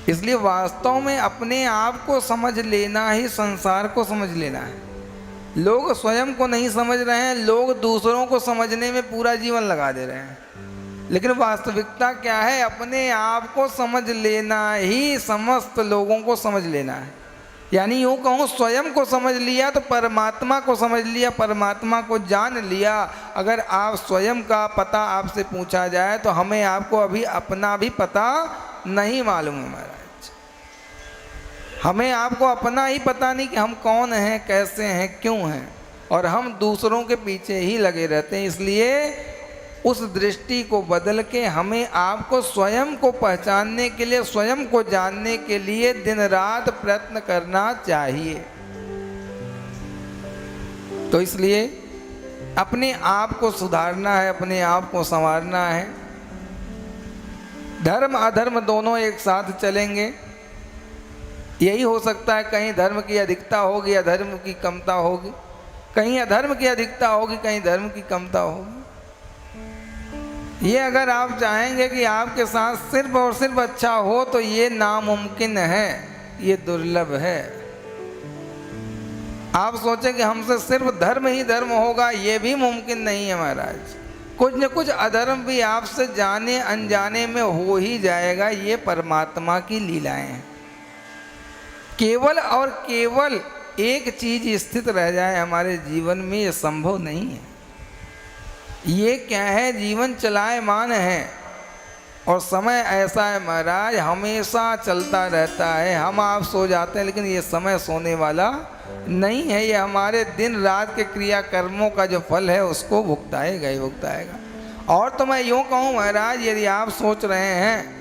इसलिए वास्तव में अपने आप को समझ लेना ही संसार को समझ लेना है। लोग स्वयं को नहीं समझ रहे हैं, लोग दूसरों को समझने में पूरा जीवन लगा दे रहे हैं। लेकिन वास्तविकता क्या है? अपने आप को समझ लेना ही समस्त लोगों को समझ लेना है। यानी यूँ कहूँ, स्वयं को समझ लिया तो परमात्मा को समझ लिया, परमात्मा को जान लिया। अगर आप स्वयं का पता आपसे पूछा जाए तो हमें आपको अभी अपना भी पता नहीं मालूम है महाराज। हमें आपको अपना ही पता नहीं कि हम कौन हैं, कैसे हैं, क्यों हैं, और हम दूसरों के पीछे ही लगे रहते हैं। इसलिए उस दृष्टि को बदल के हमें आपको स्वयं को पहचानने के लिए, स्वयं को जानने के लिए दिन रात प्रयत्न करना चाहिए। तो इसलिए अपने आप को सुधारना है, अपने आप को संवारना है। धर्म अधर्म दोनों एक साथ चलेंगे। यही हो सकता है, कहीं धर्म की अधिकता होगी, अधर्म की कमता होगी, कहीं अधर्म की अधिकता होगी, कहीं धर्म की कमता होगी। ये अगर आप चाहेंगे कि आपके साथ सिर्फ और सिर्फ अच्छा हो तो ये नामुमकिन है, ये दुर्लभ है। आप सोचें कि हमसे सिर्फ धर्म ही धर्म होगा, ये भी मुमकिन नहीं है महाराज। कुछ न कुछ अधर्म भी आपसे जाने अनजाने में हो ही जाएगा। ये परमात्मा की लीलाएं हैं। केवल और केवल एक चीज स्थित रह जाए हमारे जीवन में, ये संभव नहीं है। ये क्या है? जीवन चलायमान है और समय ऐसा है महाराज, हमेशा चलता रहता है। हम आप सो जाते हैं लेकिन ये समय सोने वाला नहीं है। ये हमारे दिन रात के क्रिया कर्मों का जो फल है उसको भुगताएगा ही भुगताएगा। और तो मैं यूँ कहूँ महाराज, यदि आप सोच रहे हैं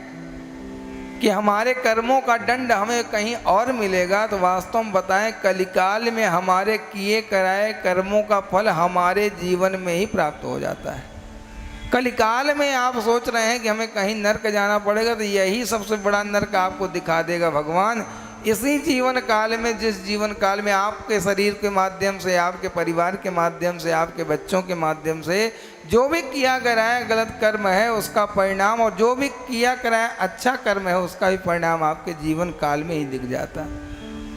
कि हमारे कर्मों का दंड हमें कहीं और मिलेगा, तो वास्तव में बताएं, कलिकाल में हमारे किए कराए कर्मों का फल हमारे जीवन में ही प्राप्त हो जाता है। कलिकाल में आप सोच रहे हैं कि हमें कहीं नरक जाना पड़ेगा, तो यही सबसे बड़ा नरक आपको दिखा देगा भगवान। इसी जीवन काल में, जिस जीवन काल में आपके शरीर के माध्यम से, आपके परिवार के माध्यम से, आपके बच्चों के माध्यम से जो भी किया कराया गलत कर्म है उसका परिणाम, और जो भी किया कराया अच्छा कर्म है उसका भी परिणाम आपके जीवन काल में ही दिख जाता।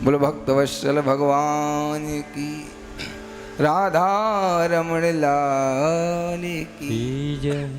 बोलो भक्तवत्सल भगवान की, राधा रमण लाल की जय।